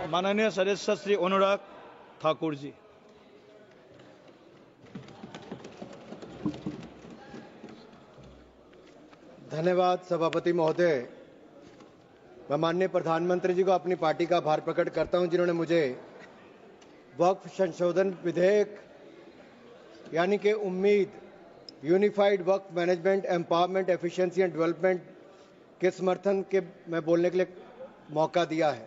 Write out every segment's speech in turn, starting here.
माननीय सदस्य श्री अनुराग ठाकुर जी। धन्यवाद सभापति महोदय। मैं माननीय प्रधानमंत्री जी को अपनी पार्टी का आभार प्रकट करता हूं, जिन्होंने मुझे वक्फ संशोधन विधेयक यानी कि उम्मीद unified Waqf management empowerment efficiency and development के समर्थन के में बोलने के लिए मौका दिया है।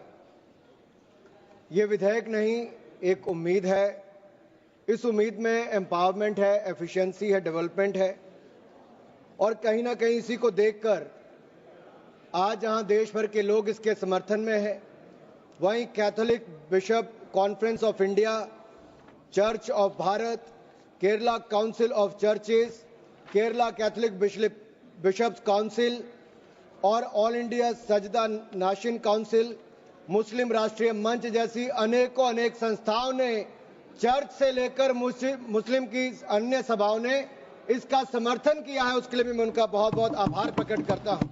ये विधेयक नहीं, एक उम्मीद है। इस उम्मीद में एम्पावरमेंट है, एफिशिएंसी है, डेवलपमेंट है और कहीं ना कहीं इसी को देखकर आज जहां देश भर के लोग इसके समर्थन में हैं, वहीं Catholic bishop conference of India, church of Bharat, Kerala council of churches, Kerala Catholic bishops council और all India Sajjada Nashin council, मुस्लिम राष्ट्रीय मंच जैसी अनेक संस्थाओं ने, चर्च से लेकर मुस्लिम की अन्य सभाओं ने इसका समर्थन किया है। उसके लिए भी मैं उनका बहुत बहुत आभार प्रकट करता हूं।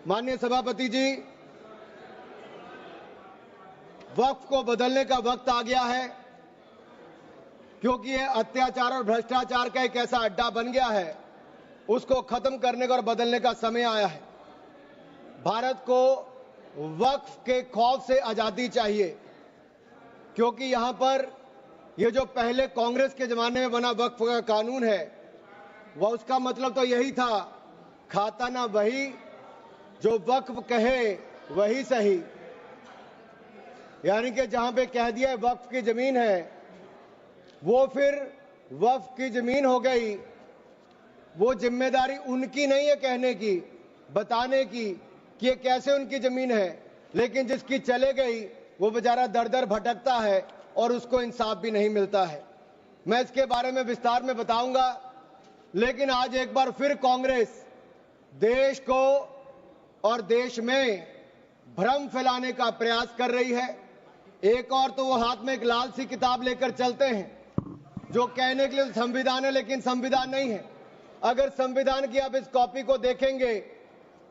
माननीय सभापति जी, वक्फ को बदलने का वक्त आ गया है, क्योंकि यह अत्याचार और भ्रष्टाचार का एक ऐसा अड्डा बन गया है। उसको खत्म करने का और बदलने का समय आया है। भारत को वक्फ के खौफ से आजादी चाहिए, क्योंकि यहां पर ये जो पहले कांग्रेस के जमाने में बना वक्फ का कानून है, वह उसका मतलब तो यही था, खाता ना वही जो वक्फ कहे वही सही। यानी कि जहां पे कह दिया वक्फ की जमीन है, वो फिर वक्फ की जमीन हो गई। वो जिम्मेदारी उनकी नहीं है कहने की, बताने की कि ये कैसे उनकी जमीन है, लेकिन जिसकी चले गई वो बेचारा दर दर भटकता है और उसको इंसाफ भी नहीं मिलता है। मैं इसके बारे में विस्तार में बताऊंगा, लेकिन आज एक बार फिर कांग्रेस देश को और देश में भ्रम फैलाने का प्रयास कर रही है। एक और तो वो हाथ में एक लाल सी किताब लेकर चलते हैं, जो कहने के लिए संविधान है लेकिन संविधान नहीं है। अगर संविधान की आप इस कॉपी को देखेंगे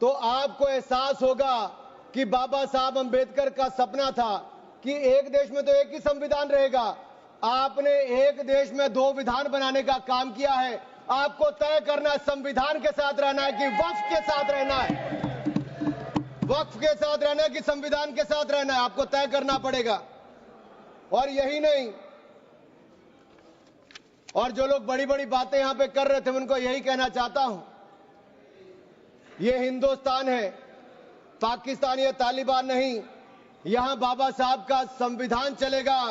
तो आपको एहसास होगा कि बाबा साहब अंबेडकर का सपना था कि एक देश में तो एक ही संविधान रहेगा। आपने एक देश में दो विधान बनाने का काम किया है। आपको तय करना है संविधान के साथ रहना है कि वक्फ के साथ रहना है, वक्फ के साथ रहना है कि संविधान के साथ रहना है, आपको तय करना पड़ेगा। और यही नहीं, और जो लोग बड़ी बड़ी बातें यहां पे कर रहे थे, उनको यही कहना चाहता हूं, ये हिंदुस्तान है, पाकिस्तान या तालिबान नहीं। यहां बाबा साहब का संविधान चलेगा,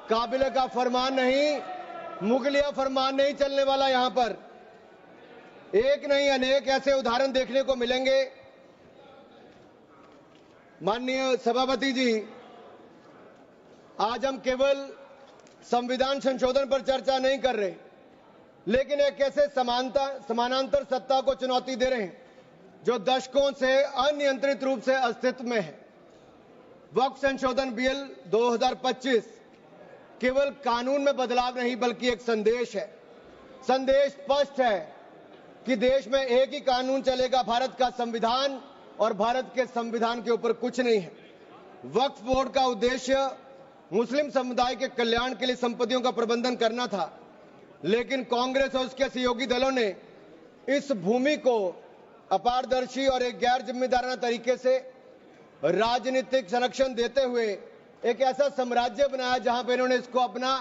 काबिले का फरमान नहीं, मुगलिया फरमान नहीं चलने वाला। यहां पर एक नहीं अनेक ऐसे उदाहरण देखने को मिलेंगे। माननीय सभापति जी, आज हम केवल संविधान संशोधन पर चर्चा नहीं कर रहे, लेकिन एक ऐसे समानांतर सत्ता को चुनौती दे रहे हैं जो दशकों से अनियंत्रित रूप से अस्तित्व में है। वक्फ संशोधन बिल 2025 केवल कानून में बदलाव नहीं, बल्कि एक संदेश है। संदेश स्पष्ट है कि देश में एक ही कानून चलेगा, भारत का संविधान, और भारत के संविधान के ऊपर कुछ नहीं है। वक्फ बोर्ड का उद्देश्य मुस्लिम समुदाय के कल्याण के लिए संपत्तियों का प्रबंधन करना था, लेकिन कांग्रेस और उसके सहयोगी दलों ने इस भूमि को अपारदर्शी और एक गैर जिम्मेदाराना तरीके से राजनीतिक संरक्षण देते हुए एक ऐसा साम्राज्य बनाया जहां पर इन्होंने इसको अपना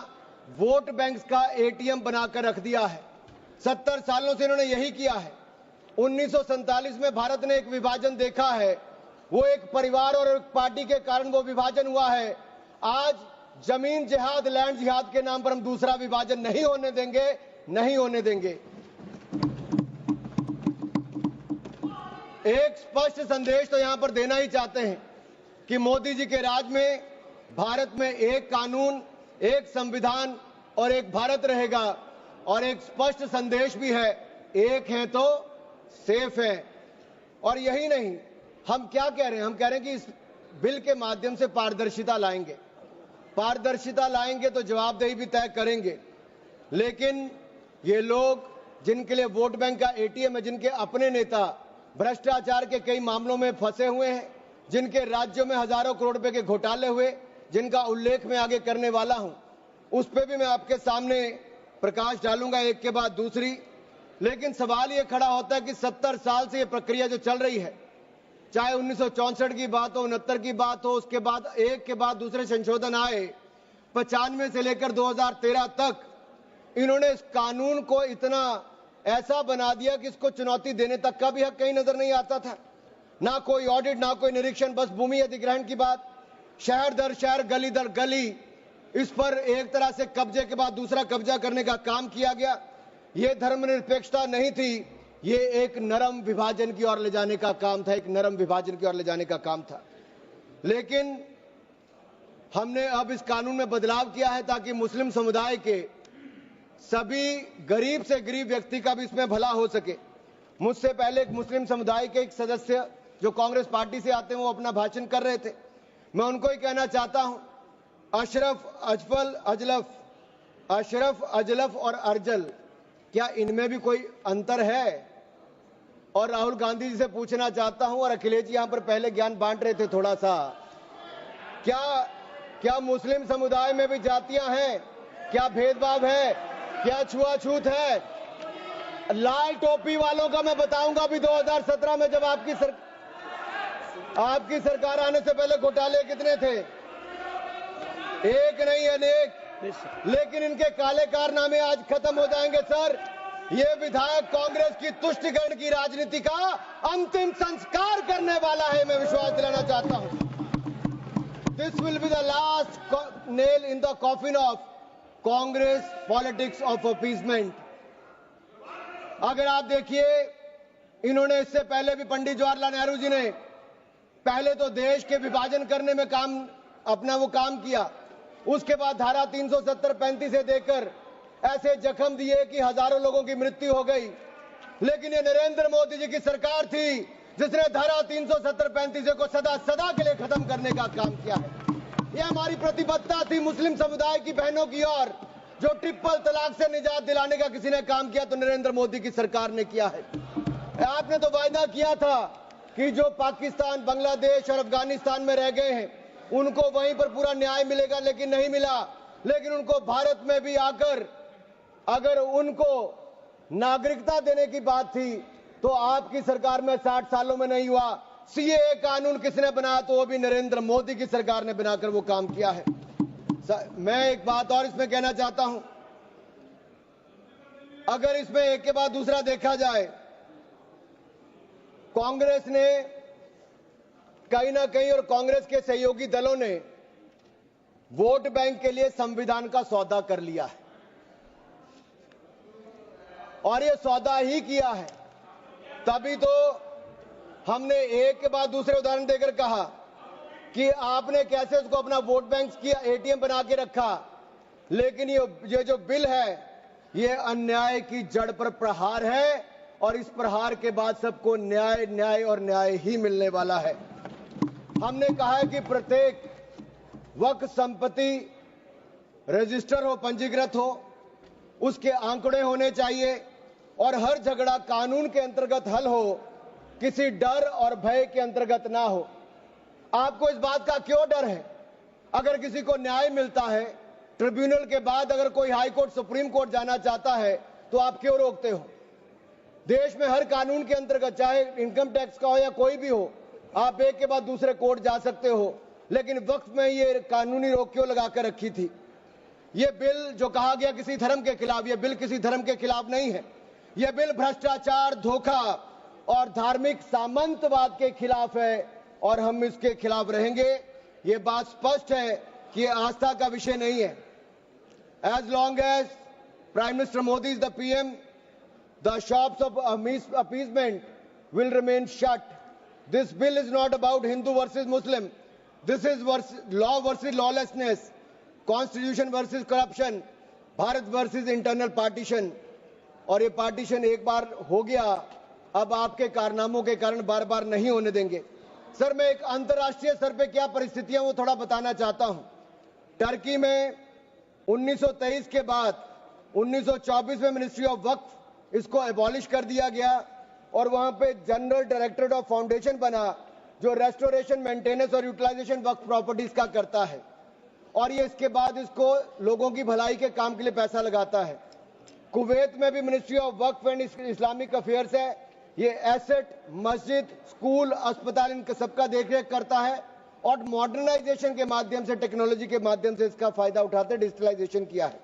वोट बैंक का एटीएम बनाकर रख दिया है। 70 सालों से इन्होंने यही किया है। 1947 में भारत ने एक विभाजन देखा है, वो एक परिवार और एक पार्टी के कारण वो विभाजन हुआ है। आज जमीन जिहाद, लैंड जिहाद के नाम पर हम दूसरा विभाजन नहीं होने देंगे, नहीं होने देंगे। एक स्पष्ट संदेश तो यहां पर देना ही चाहते हैं कि मोदी जी के राज में भारत में एक कानून, एक संविधान और एक भारत रहेगा। और एक स्पष्ट संदेश भी है, एक है तो सेफ है। और यही नहीं, हम क्या कह रहे हैं, हम कह रहे हैं कि इस बिल के माध्यम से पारदर्शिता लाएंगे। पारदर्शिता लाएंगे तो जवाबदेही भी तय करेंगे। लेकिन ये लोग जिनके लिए वोट बैंक का एटीएम है, जिनके अपने नेता भ्रष्टाचार के कई मामलों में फंसे हुए हैं, जिनके राज्यों में हजारों करोड़ रुपए के घोटाले हुए, जिनका उल्लेख मैं आगे करने वाला हूं, उस पर भी मैं आपके सामने प्रकाश डालूंगा एक के बाद दूसरी। लेकिन सवाल यह खड़ा होता है कि 70 साल से यह प्रक्रिया जो चल रही है, चाहे 1964 की बात हो, 69 की बात हो, उसके बाद एक के बाद दूसरे संशोधन आए, 95 से लेकर 2013 तक इन्होंने इस कानून को इतना ऐसा बना दिया कि इसको चुनौती देने तक का भी हक कहीं नजर नहीं आता था। ना कोई ऑडिट, ना कोई निरीक्षण, बस भूमि अधिग्रहण की बात, शहर दर शहर, गली दर गली, इस पर एक तरह से कब्जे के बाद दूसरा कब्जा करने का काम किया गया। यह धर्मनिरपेक्षता नहीं थी, ये एक नरम विभाजन की ओर ले जाने का काम था, एक नरम विभाजन की ओर ले जाने का काम था। लेकिन हमने अब इस कानून में बदलाव किया है ताकि मुस्लिम समुदाय के सभी गरीब से गरीब व्यक्ति का भी इसमें भला हो सके। मुझसे पहले एक मुस्लिम समुदाय के एक सदस्य जो कांग्रेस पार्टी से आते हैं, वो अपना भाषण कर रहे थे। मैं उनको ही कहना चाहता हूं, अशरफ, अजलफ और अर्जल, क्या इनमें भी कोई अंतर है? और राहुल गांधी जी से पूछना चाहता हूं, और अखिलेश जी यहां पर पहले ज्ञान बांट रहे थे थोड़ा सा, क्या मुस्लिम समुदाय में भी जातियां हैं? क्या भेदभाव है? क्या छुआछूत है? लाल टोपी वालों का मैं बताऊंगा, अभी 2017 में जब आपकी सरकार आने से पहले घोटाले कितने थे? एक नहीं अनेक। लेकिन इनके काले कारनामे आज खत्म हो जाएंगे सर। ये विधायक कांग्रेस की तुष्टिकरण की राजनीति का अंतिम संस्कार करने वाला है, मैं विश्वास दिलाना चाहता हूं। This will be the last nail in the coffin of Congress politics of appeasement. अगर आप देखिए, इन्होंने इससे पहले भी पंडित जवाहरलाल नेहरू जी ने पहले तो देश के विभाजन करने में अपना वो काम किया, उसके बाद धारा 370-35 से देकर ऐसे जख्म दिए कि हजारों लोगों की मृत्यु हो गई। लेकिन ये नरेंद्र मोदी जी की सरकार थी जिसने धारा 370-35 को सदा के लिए खत्म करने का काम किया है। यह हमारी प्रतिबद्धता थी मुस्लिम समुदाय की बहनों की ओर। जो ट्रिपल तलाक से निजात दिलाने का किसी ने काम किया तो नरेंद्र मोदी की सरकार ने किया है। आपने तो वायदा किया था कि जो पाकिस्तान, बांग्लादेश और अफगानिस्तान में रह गए हैं उनको वहीं पर पूरा न्याय मिलेगा, लेकिन नहीं मिला। लेकिन उनको भारत में भी आकर अगर उनको नागरिकता देने की बात थी तो आपकी सरकार में 60 सालों में नहीं हुआ। सीएए कानून किसने बनाया? तो वो भी नरेंद्र मोदी की सरकार ने बनाकर वो काम किया है। मैं एक बात और इसमें कहना चाहता हूं, अगर इसमें एक के बाद दूसरा देखा जाए, कांग्रेस ने कहीं ना कहीं और कांग्रेस के सहयोगी दलों ने वोट बैंक के लिए संविधान का सौदा कर लिया है, और ये सौदा ही किया है। तभी तो हमने एक के बाद दूसरे उदाहरण देकर कहा कि आपने कैसे उसको अपना वोट बैंक किया, एटीएम बना के रखा। लेकिन ये जो बिल है, ये अन्याय की जड़ पर प्रहार है, और इस प्रहार के बाद सबको न्याय, न्याय और न्याय ही मिलने वाला है। हमने कहा है कि प्रत्येक वक्फ संपत्ति रजिस्टर हो, पंजीकृत हो, उसके आंकड़े होने चाहिए, और हर झगड़ा कानून के अंतर्गत हल हो, किसी डर और भय के अंतर्गत ना हो। आपको इस बात का क्यों डर है? अगर किसी को न्याय मिलता है, ट्रिब्यूनल के बाद अगर कोई हाई कोर्ट, सुप्रीम कोर्ट जाना चाहता है तो आप क्यों रोकते हो? देश में हर कानून के अंतर्गत, चाहे इनकम टैक्स का हो या कोई भी हो, आप एक के बाद दूसरे कोर्ट जा सकते हो। लेकिन वक्फ में ये कानूनी रोक क्यों लगाकर रखी थी? ये बिल जो कहा गया किसी धर्म के खिलाफ, ये बिल किसी धर्म के खिलाफ नहीं है। यह बिल भ्रष्टाचार, धोखा और धार्मिक सामंतवाद के खिलाफ है, और हम इसके खिलाफ रहेंगे। ये बात स्पष्ट है कि ये आस्था का विषय नहीं है। As long as prime minister Modi is the PM, the shops of appeasement will remain shut. This bill is not about Hindu versus Muslim. This is law versus lawlessness, constitution versus corruption, Bharat versus internal partition. और ये partition एक बार हो गया, अब आपके कारनामों के कारण बार बार नहीं होने देंगे। सर, मैं एक अंतर्राष्ट्रीय स्तर पे क्या परिस्थितियां वो थोड़ा बताना चाहता हूं। टर्की में 1923 के बाद 1924 में मिनिस्ट्री ऑफ वक्फ इसको एबॉलिश कर दिया गया, और वहां पे जनरल डायरेक्टरेट ऑफ फाउंडेशन बना, जो रेस्टोरेशन, मेंटेनेंस और यूटिलाइजेशन वक्फ प्रॉपर्टीज का करता है, और ये इसके बाद इसको लोगों की भलाई के काम के लिए पैसा लगाता है। कुवैत में भी ministry of Waqf and Islamic affairs है, ये एसेट, मस्जिद, स्कूल, अस्पताल, इन सबका देखरेख करता है और मॉडर्नाइजेशन के माध्यम से, टेक्नोलॉजी के माध्यम से इसका फायदा उठाते डिजिटलाइजेशन किया है।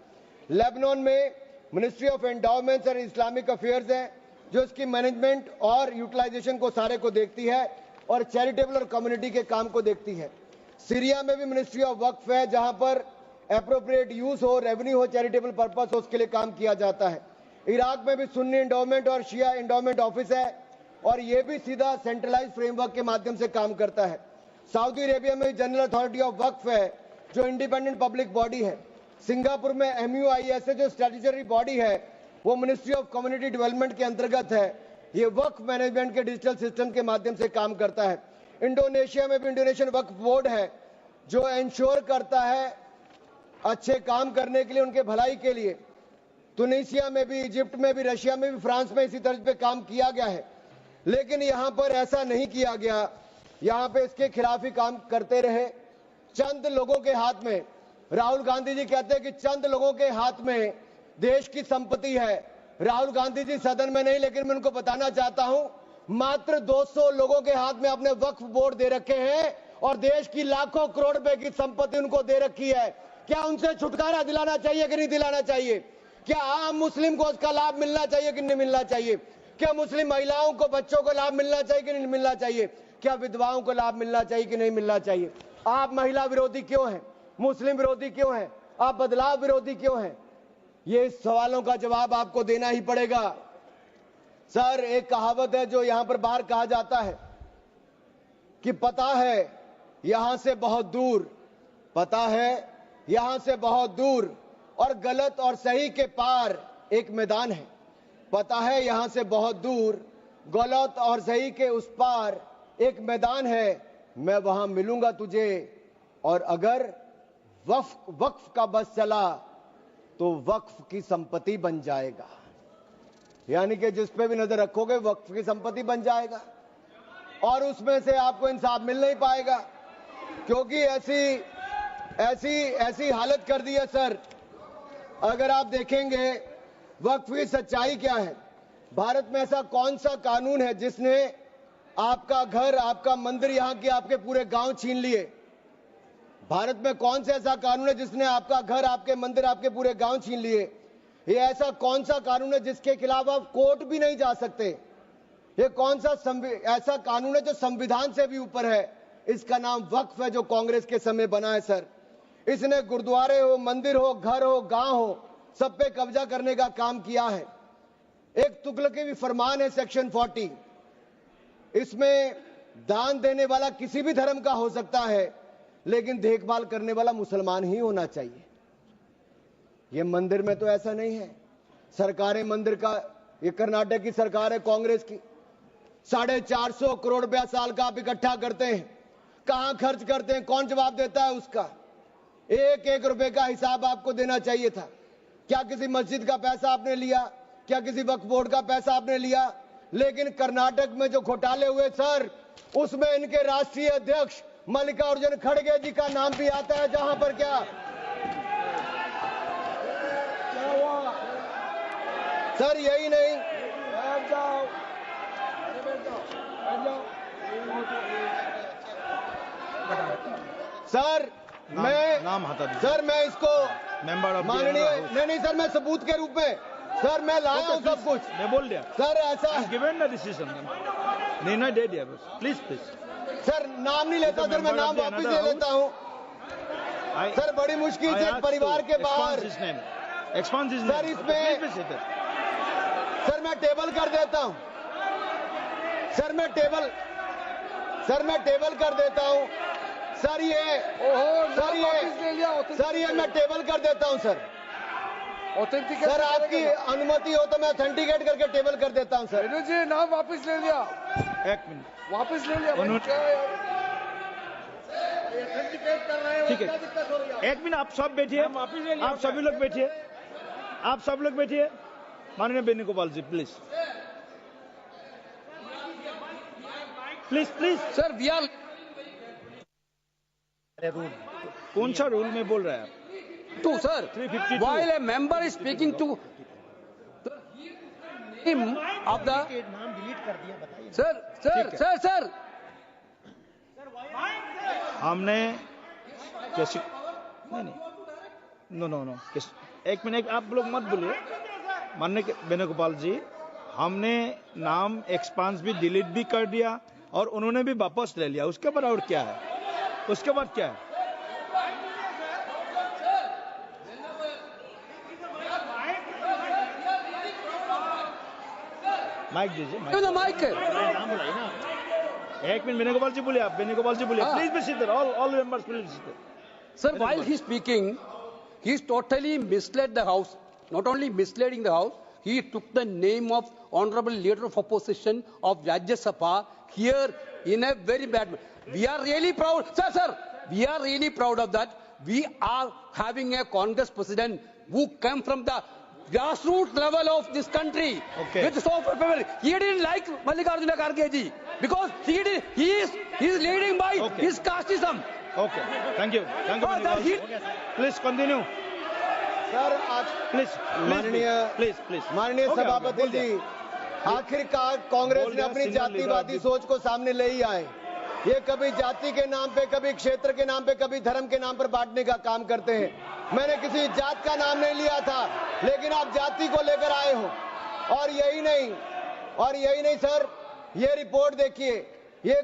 लेबनान में ministry of endowments and Islamic affairs है, जो इसकी मैनेजमेंट और यूटिलाइजेशन को सारे को देखती है और चैरिटेबल और कम्युनिटी के काम को देखती है। सीरिया में भी मिनिस्ट्री ऑफ वक्फ है, जहां पर एप्रोप्रिएट यूज हो, रेवेन्यू हो, चैरिटेबल पर्पस हो, उसके लिए काम किया जाता है। इराक में भी सुन्नी एंडोमेंट और शिया एंडोमेंट ऑफिस है और ये भी सीधा सेंट्रलाइज फ्रेमवर्क के माध्यम से काम करता है। सऊदी अरेबिया में जनरल अथॉरिटी ऑफ वक्फ है, जो इंडिपेंडेंट पब्लिक बॉडी है। सिंगापुर में MUIS है, जो स्टैट्यूटरी बॉडी है, वो मिनिस्ट्री ऑफ कम्युनिटी डेवलपमेंट के अंतर्गत है। ये वक्फ मैनेजमेंट के डिजिटल सिस्टम के माध्यम से काम करता है। इंडोनेशिया में भी इंडोनेशियन वक्फ बोर्ड है, जो इंश्योर करता है अच्छे काम करने के लिए, उनके भलाई के लिए। तुनिसिया में भी, इजिप्ट में भी, रशिया में भी, फ्रांस में इसी तर्ज पे काम किया गया है, लेकिन यहां पर ऐसा नहीं किया गया। यहां पे इसके खिलाफ ही काम करते रहे। चंद लोगों के हाथ में, राहुल गांधी जी कहते हैं कि चंद लोगों के हाथ में देश की संपत्ति है। राहुल गांधी जी सदन में नहीं, लेकिन मैं उनको बताना चाहता हूं, मात्र 200 लोगों के हाथ में अपने वक्फ बोर्ड दे रखे हैं और देश की लाखों करोड़ रुपए की संपत्ति उनको दे रखी है। क्या उनसे छुटकारा दिलाना चाहिए कि नहीं दिलाना चाहिए? क्या आम मुस्लिम को उसका लाभ मिलना चाहिए कि नहीं मिलना चाहिए? क्या मुस्लिम महिलाओं को, बच्चों को लाभ मिलना चाहिए कि नहीं मिलना चाहिए? क्या विधवाओं को लाभ मिलना चाहिए कि नहीं मिलना चाहिए? आप महिला विरोधी क्यों हैं? मुस्लिम विरोधी क्यों हैं? आप बदलाव विरोधी क्यों हैं? ये सवालों का जवाब आपको देना ही पड़ेगा। सर, एक कहावत है जो यहां पर बाहर कहा जाता है कि पता है यहां से बहुत दूर, पता है यहां से बहुत दूर, और गलत और सही के पार एक मैदान है। पता है यहां से बहुत दूर, गलत और सही के उस पार एक मैदान है। मैं वहां मिलूंगा तुझे, और अगर वक्फ का बस चला तो वक्फ की संपत्ति बन जाएगा। यानी कि जिस पे भी नजर रखोगे वक्फ की संपत्ति बन जाएगा, और उसमें से आपको इंसाफ मिल नहीं पाएगा, क्योंकि ऐसी हालत कर दी है। सर, अगर आप देखेंगे वक्फ की सच्चाई क्या है, भारत में ऐसा कौन सा कानून है जिसने आपका घर, आपका मंदिर, यहां के आपके पूरे गांव छीन लिए? भारत में कौन सा ऐसा कानून है जिसने आपका घर, आपके मंदिर, आपके पूरे गांव छीन लिए? ये ऐसा कौन सा कानून है जिसके खिलाफ आप कोर्ट भी नहीं जा सकते? ये कौन सा ऐसा कानून है जो संविधान से भी ऊपर है? इसका नाम वक्फ है, जो कांग्रेस के समय बना है। सर, इसने गुरुद्वारे हो, मंदिर हो, घर हो, गांव हो, सब पे कब्जा करने का काम किया है। एक तुगलकी फरमान है सेक्शन 40, इसमें दान देने वाला किसी भी धर्म का हो सकता है, लेकिन देखभाल करने वाला मुसलमान ही होना चाहिए। ये मंदिर में तो ऐसा नहीं है। सरकारें मंदिर का, ये कर्नाटक की सरकार है कांग्रेस की, 450 करोड़ रुपया साल का आप इकट्ठा करते हैं, कहां खर्च करते हैं? कौन जवाब देता है उसका? एक एक रुपए का हिसाब आपको देना चाहिए था। क्या किसी मस्जिद का पैसा आपने लिया? क्या किसी वक्फ बोर्ड का पैसा आपने लिया? लेकिन कर्नाटक में जो घोटाले हुए सर, उसमें इनके राष्ट्रीय अध्यक्ष मल्लिकार्जुन खड़गे जी का नाम भी आता है, जहां पर क्या हुआ सर? यही नहीं, सर नाम हटा दीजिए। सर मैं इसको मेंबर ऑफ माननीय, नहीं सर, मैं सबूत के रूप में सर मैं लाया हूं सब कुछ। मैं बोल दिया सर ऐसा गिवन द डिसीजन, निर्णय दे दिया बस। प्लीज सर, नाम नहीं लेता सर, मैं नाम वापस ले लेता हूं। सर, बड़ी मुश्किल से परिवार के बाहर सर, इसमें सर मैं टेबल कर देता हूं। सर मैं टेबल कर देता हूं। सर ये मैं टेबल कर देता हूं। सर सर आपकी अनुमति हो तो मैं ऑथेंटिकेट करके टेबल कर देता हूं। सर जी नाम वापस ले लिया, एक मिनट वापस ले लिया। ठीक है, एक मिनट आप सब बैठिए, आप सभी लोग बैठिए, आप सब लोग बैठिए। माननीय Venugopal ji please. Please please sir we are कौन सा रूल में बोल रहे हैं आप? To sir 352. while a member is speaking to him of the नाम डिलीट कर दिया, बताइए। sir sir हमने कैसे नहीं नो नो नो एक मिनट आप लोग मत बोलिए। माननीय वेणुगोपाल जी, हमने नाम एक्सपांस भी डिलीट भी कर दिया और उन्होंने भी वापस ले लिया। उसके बाद और क्या है? उसके बाद क्या है? माइक दीजिए। माइक एक मिनट वेणुगोपाल जी बोलिए। आप वेणुगोपाल जी बोलिए। Please be seated. All members please seated. sir while he is speaking he is totally misled the house, not only misleading the house, he took the name of honorable leader of opposition of Rajya Sabha here in a very bad way. We are really proud sir we are really proud of that. We are having a Congress president who came from the grassroots level of this country. Okay. With so much people. He didn't like Mallikarjuna Kharge ji because he is leading by Okay. his casteism. Okay, thank you please continue sir आज please माननीय सभापति जी, आखिरकार कांग्रेस ने अपनी जातिवादी सोच को सामने ले ही आए। ये कभी जाति के नाम पे, कभी क्षेत्र के नाम पे, कभी धर्म के नाम पर बांटने का काम करते हैं। मैंने किसी जात का नाम नहीं लिया था, लेकिन आप जाति को लेकर आए हो। और यही नहीं सर, ये रिपोर्ट देखिए, ये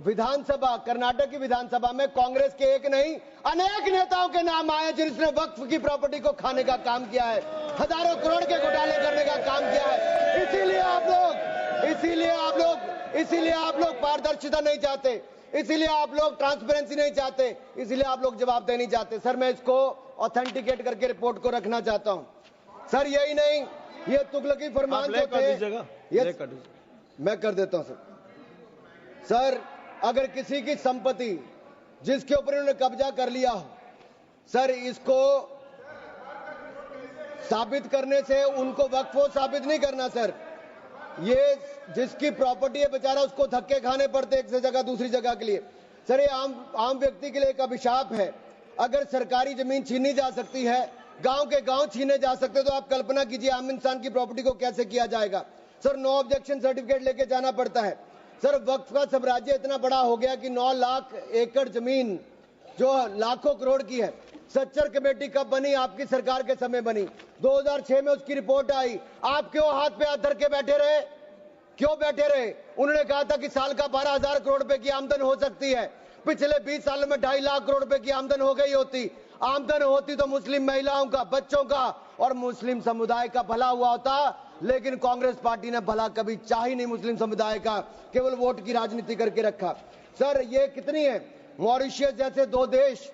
विधानसभा, कर्नाटक की विधानसभा में कांग्रेस के एक नहीं अनेक नेताओं के नाम आए जिसने वक्फ की प्रॉपर्टी को खाने का काम किया है, हजारों करोड़ के घोटाले करने का काम किया है। इसीलिए आप लोग पारदर्शिता नहीं चाहते, इसीलिए आप लोग ट्रांसपेरेंसी नहीं चाहते, इसीलिए आप लोग जवाबदेही नहीं चाहते। सर मैं इसको ऑथेंटिकेट करके रिपोर्ट को रखना चाहता हूं। सर यही नहीं, ये तुगलकी फरमान जो थे, मैं कर देता हूं सर। अगर किसी की संपत्ति जिसके ऊपर उन्होंने कब्जा कर लिया हो, सर इसको साबित करने से उनको वक्फ साबित नहीं करना सर। ये जिसकी प्रॉपर्टी है बेचारा, उसको धक्के खाने पड़ते एक से जगह दूसरी जगह के लिए। सर ये आम व्यक्ति के लिए एक अभिशाप है। अगर सरकारी जमीन छीनी जा सकती है, गांव के गांव छीने जा सकते, तो आप कल्पना कीजिए आम इंसान की प्रॉपर्टी को कैसे किया जाएगा। सर नो ऑब्जेक्शन सर्टिफिकेट लेके जाना पड़ता है। सर वक्फ का साम्राज्य इतना बड़ा हो गया कि 9 लाख एकड़ जमीन जो लाखों करोड़ की है। सच्चर कमेटी कब बनी? आपकी सरकार के समय बनी। 2006 में उसकी रिपोर्ट आई। आप क्यों हाथ पे हाथ धर के बैठे रहे? क्यों बैठे रहे? उन्होंने कहा था कि साल का 12,000 करोड़ रुपए की आमदन हो सकती है। पिछले 20 सालों में 2.5 लाख करोड़ रुपए की आमदन हो गई होती। आमदन होती तो मुस्लिम महिलाओं का, बच्चों का और मुस्लिम समुदाय का भला हुआ होता। लेकिन कांग्रेस पार्टी ने भला कभी चाह ही नहीं मुस्लिम समुदाय का, केवल वोट की राजनीति करके रखा। सर ये कितनी है? मॉरिशियस जैसे 2 देश,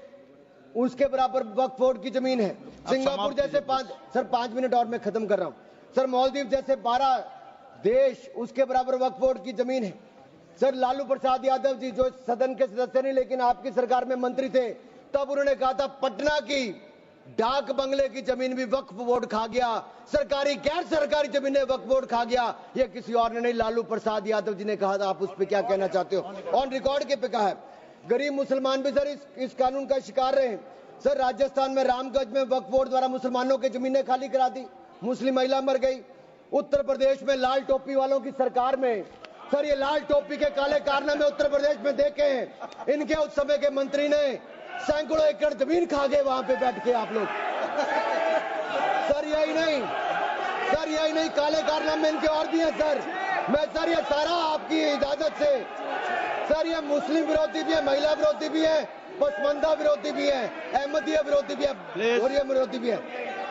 उसके बराबर वक्फ बोर्ड की जमीन है। सिंगापुर जैसे 5 मिनट और मैं खत्म कर रहा हूं। सर मालदीव जैसे 12 देश, उसके बराबर वक्फ बोर्ड की जमीन है। सर लालू प्रसाद यादव जी जो सदन के सदस्य नहीं लेकिन आपकी सरकार में मंत्री थे, तब उन्होंने कहा था पटना की डाक बंगले की जमीन भी वक्फ बोर्ड खा गया, सरकारी गैर सरकारी जमीनें वक्फ बोर्ड खा गया। ये किसी और ने नहीं, लालू प्रसाद यादव जी ने कहा था। आप उस पर क्या कहना चाहते हो? ऑन रिकॉर्ड के पे कहा है। गरीब मुसलमान भी सर इस कानून का शिकार रहे। सर राजस्थान में रामगंज में वक्फ बोर्ड द्वारा मुसलमानों की जमीनें खाली करा दी, मुस्लिम महिला मर गई। उत्तर प्रदेश में लाल टोपी वालों की सरकार में, सर ये लाल टोपी के काले कारनामे उत्तर प्रदेश में देखे हैं। इनके उस समय के मंत्री ने सैकड़ों एकड़ जमीन खा गए वहां पे बैठ के आप लोग। सर यही नहीं, काले कारनामे इनके और भी हैं सर। मैं सर ये सारा आपकी इजाजत से, सर ये मुस्लिम विरोधी भी है, महिला विरोधी भी है, पसमंदा विरोधी भी है, अहमदिया विरोधी भी है, गोरिया विरोधी भी है।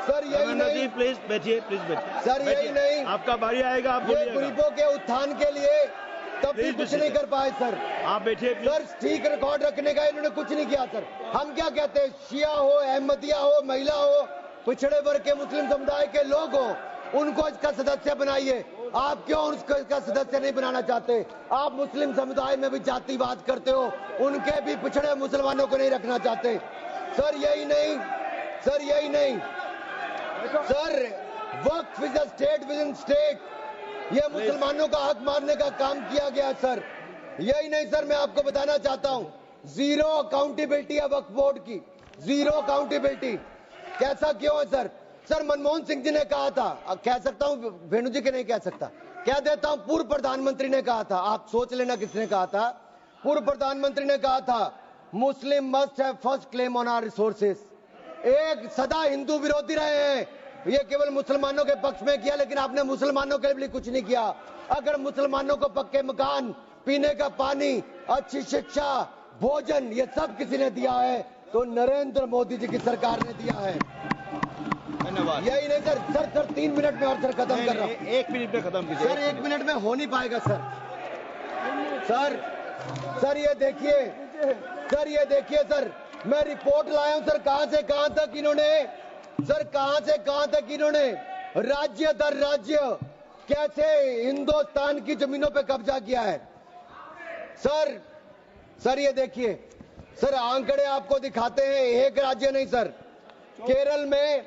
सर यही नहीं, प्लीज बैठिए सर यही नहीं, आपका बारी आएगा, आप ये गरीबों के उत्थान के लिए तब भी कुछ नहीं कर पाए सर। आप बैठिए सर, ठीक रिकॉर्ड रखने का इन्होंने कुछ नहीं किया सर। हम क्या कहते हैं, शिया हो, अहमदिया हो, महिला हो, पिछड़े वर्ग के मुस्लिम समुदाय के लोग हो, उनको इसका सदस्य बनाइए। आप क्यों उसका सदस्य नहीं बनाना चाहते? आप मुस्लिम समुदाय में भी जातिवाद करते हो, उनके भी पिछड़े मुसलमानों को नहीं रखना चाहते। सर यही नहीं, sir Waqf is a state with in state. ये मुसलमानों का हक मारने का काम किया गया सर। यही नहीं सर, मैं आपको बताना चाहता हूं, जीरो अकाउंटेबिलिटी है वक्फ बोर्ड की, जीरो अकाउंटेबिलिटी। कैसा क्यों है सर? सर मनमोहन सिंह जी ने कहा था, कह सकता हूं, वेणु जी के नहीं कह सकता, कह देता हूं, पूर्व प्रधानमंत्री ने कहा था, आप सोच लेना किसने कहा था। पूर्व प्रधानमंत्री ने कहा था, Muslim must have first claim on our resources. एक सदा हिंदू विरोधी रहे हैं, ये केवल मुसलमानों के पक्ष में किया, लेकिन आपने मुसलमानों के लिए कुछ नहीं किया। अगर मुसलमानों को पक्के मकान, पीने का पानी, अच्छी शिक्षा, भोजन, ये सब किसी ने दिया है तो नरेंद्र मोदी जी की सरकार ने दिया है। धन्यवाद। यही नहीं सर, सर 3 मिनट में और सर खत्म कर रहा हूँ। 1 मिनट में खत्म कीजिए। सर 1 मिनट में हो नहीं पाएगा सर। सर ये देखिए, सर ये देखिए सर, मैं रिपोर्ट लाया हूं सर, कहां से कहां तक इन्होंने, सर कहां से कहां तक इन्होंने राज्य दर राज्य कैसे हिंदुस्तान की जमीनों पे कब्जा किया है। सर ये देखिए सर, आंकड़े आपको दिखाते हैं, एक राज्य नहीं सर, केरल में,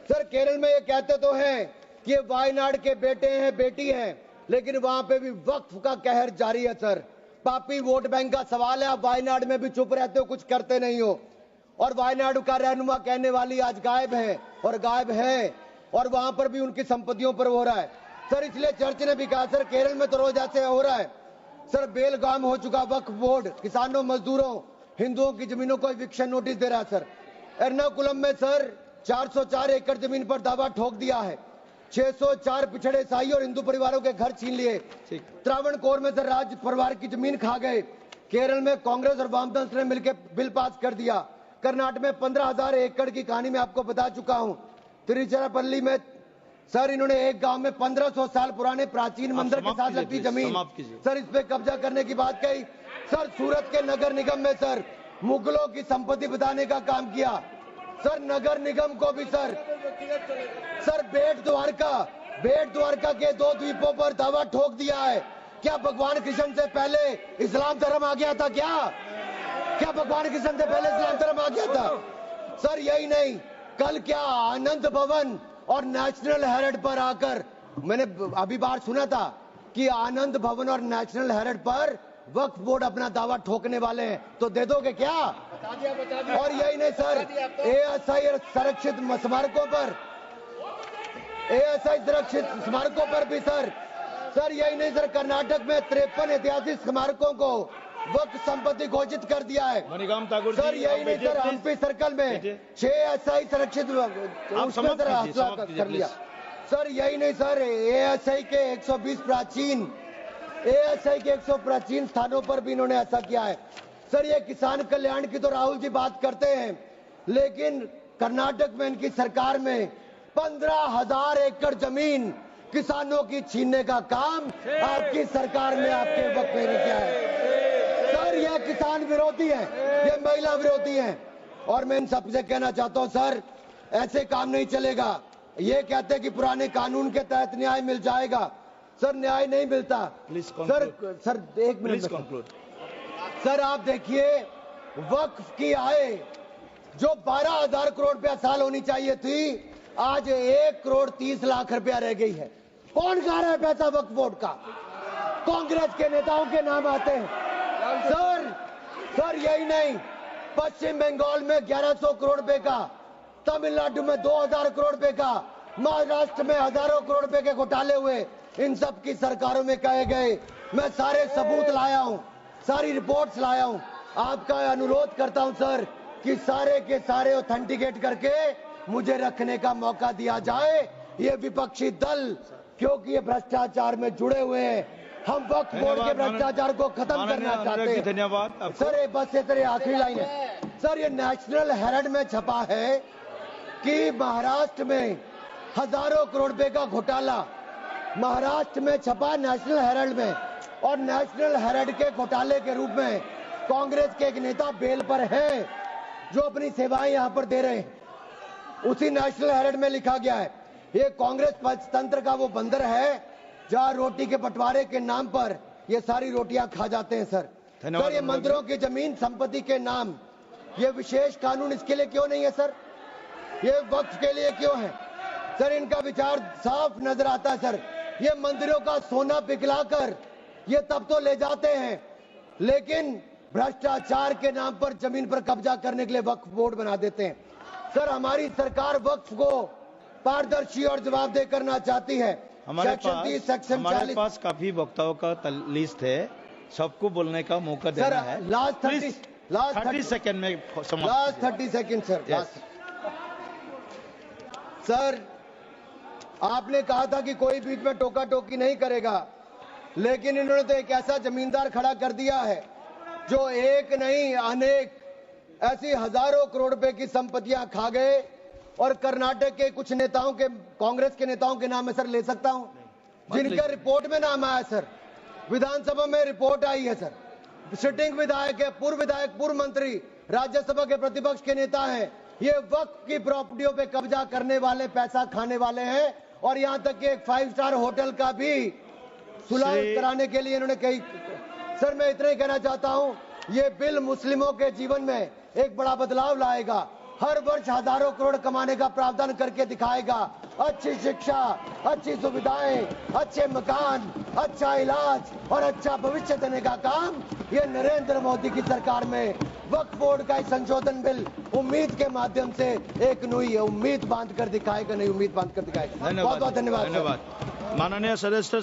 सर केरल में ये कहते तो हैं कि ये वायनाड के बेटे हैं, बेटी हैं, लेकिन वहां पे भी वक्फ का कहर जारी है सर। पापी वोट बैंक का सवाल है, आप वायनाड में भी चुप रहते हो, कुछ करते नहीं हो, और वायनाड का रहनुमा कहने वाली आज गायब है, और गायब है, और वहां पर भी उनकी संपत्तियों पर हो रहा है सर। इसलिए चर्च ने भी कहा सर, केरल में तो रोज ऐसे हो रहा है सर, बेलगाम हो चुका वक्फ बोर्ड, किसानों, मजदूरों, हिंदुओं की जमीनों को इविक्शन नोटिस दे रहा है सर। एर्नाकुलम में सर 404 एकड़ जमीन पर दावा ठोक दिया है, 604 पिछड़े ईसाई और हिंदू परिवारों के घर छीन लिए। त्रावणकोर में सर राज परिवार की जमीन खा गए। केरल में कांग्रेस और वामदल ने मिलकर बिल पास कर दिया। कर्नाटक में 15,000 एकड़ की कहानी में आपको बता चुका हूं। तिरुचिरापल्ली में सर इन्होंने एक गांव में 1500 साल पुराने प्राचीन मंदिर के साथ लगती जमीन सर, इस पे कब्जा करने की बात कही सर। सूरत के नगर निगम में सर मुगलों की संपत्ति बताने का काम किया सर। नगर निगम को भी सर बेट द्वारका के 2 द्वीपों पर दावा ठोक दिया है। क्या भगवान कृष्ण से पहले इस्लाम धर्म आ गया था? क्या भगवान कृष्ण से पहले इस्लाम धर्म आ गया था सर? यही नहीं, कल क्या आनंद भवन और नेशनल हेरिटेज पर आकर, मैंने अभी बार सुना था कि आनंद भवन और नेशनल हेरिटेज पर वक्फ बोर्ड अपना दावा ठोकने वाले हैं, तो दे दोगे क्या? और यही नहीं सर, एएसआई संरक्षित स्मारकों पर भी सर यही नहीं सर, कर्नाटक में 53 ऐतिहासिक स्मारकों को वक्फ संपत्ति घोषित कर दिया है सर। यही नहीं सर, हम्पी सर्कल में 6 एएसआई संरक्षित कर लिया सर। यही नहीं सर, एएसआई के 120 प्राचीन स्थानों पर भी इन्होंने ऐसा किया है सर। ये किसान कल्याण की तो राहुल जी बात करते हैं, लेकिन कर्नाटक में इनकी सरकार में 15,000 एकड़ जमीन किसानों की छीनने का काम आपकी सरकार में आपके वक्त में किया है सर। ये किसान विरोधी है, ये महिला विरोधी है, और मैं इन सबसे कहना चाहता हूं सर, ऐसे काम नहीं चलेगा। ये कहते हैं कि पुराने कानून के तहत न्याय मिल जाएगा सर, न्याय नहीं मिलता सर 1 मिनट सर। आप देखिए, वक्फ की आय जो 12,000 करोड़ रुपया साल होनी चाहिए थी, आज 1 करोड़ 30 लाख रुपया रह गई है। कौन खा रहा है पैसा वक्फ बोर्ड का? कांग्रेस के नेताओं के नाम आते हैं सर। यही नहीं, पश्चिम बंगाल में 1100 करोड़ रुपए का, तमिलनाडु में 2000 करोड़ रुपए का, महाराष्ट्र में हजारों करोड़ रुपए के घोटाले हुए। इन सब की सरकारों में कहे गए, मैं सारे सबूत लाया हूं, सारी रिपोर्ट्स लाया हूं। आपका अनुरोध करता हूं सर कि सारे के सारे ऑथेंटिकेट करके मुझे रखने का मौका दिया जाए। ये विपक्षी दल, क्योंकि ये भ्रष्टाचार में जुड़े हुए हैं, हम वक्फ बोर्ड के भ्रष्टाचार को खत्म करना चाहते हैं। धन्यवाद सर। बस ये तेरे आखिरी लाइन है सर, ये नेशनल हेरिटेज में छपा है कि महाराष्ट्र में हजारों करोड़ रुपए का घोटाला, महाराष्ट्र में छपा नेशनल हेरिटेज में, और नेशनल हेरिटेज के घोटाले के रूप में कांग्रेस के एक नेता बेल पर है जो अपनी सेवाएं यहां पर दे रहे हैं। उसी नेशनल हेरिटेज में लिखा गया है, ये कांग्रेस पंचतंत्र का वो बंदर है जहां रोटी के बंटवारे के नाम पर ये सारी रोटियां खा जाते हैं सर। सर ये मंदिरों की जमीन संपत्ति के नाम, ये विशेष कानून इसके लिए क्यों नहीं है सर? ये वक्फ के लिए क्यों है सर? इनका विचार साफ नजर आता है सर। ये मंदिरों का सोना पिघलाकर ये तब तो ले जाते हैं लेकिन भ्रष्टाचार के नाम पर जमीन पर कब्जा करने के लिए वक्फ बोर्ड बना देते हैं। सर, हमारी सरकार वक्फ को पारदर्शी और जवाबदेह करना चाहती है। हमारे सेक्शन 40 पास काफी वक्ताओं का लिस्ट है, सबको बोलने का मौका देना है। लास्ट 30 सेकंड में लास्ट 30 सेकंड सर। सर, आपने कहा था कि कोई बीच में टोका टोकी नहीं करेगा, लेकिन इन्होंने तो एक ऐसा जमींदार खड़ा कर दिया है जो एक नहीं अनेक ऐसी हजारों करोड़ रुपए की संपत्तियां खा गए। और कर्नाटक के कुछ नेताओं के, कांग्रेस के नेताओं के नाम है सर, ले सकता हूं, जिनका रिपोर्ट में नाम आया सर, विधानसभा में रिपोर्ट आई है सर। सिटिंग विधायक है, पूर्व विधायक, पूर्व मंत्री, राज्यसभा के प्रतिपक्ष के नेता हैं। ये वक्फ की प्रॉपर्टियों पे कब्जा करने वाले, पैसा खाने वाले हैं। और यहां तक कि एक 5 स्टार होटल का भी सुलह कराने के लिए इन्होंने कही। सर, मैं इतना ही कहना चाहता हूं, ये बिल मुस्लिमों के जीवन में एक बड़ा बदलाव लाएगा। हर वर्ष हजारों करोड़ कमाने का प्रावधान करके दिखाएगा। अच्छी शिक्षा, अच्छी सुविधाएं, अच्छे मकान, अच्छा इलाज और अच्छा भविष्य देने का काम ये नरेंद्र मोदी की सरकार में वक्फ बोर्ड का संशोधन बिल उम्मीद के माध्यम से एक नई उम्मीद बांध कर दिखाएगा, नई उम्मीद बांध कर दिखाएगा। बहुत बहुत धन्यवाद। माननीय सदस्य।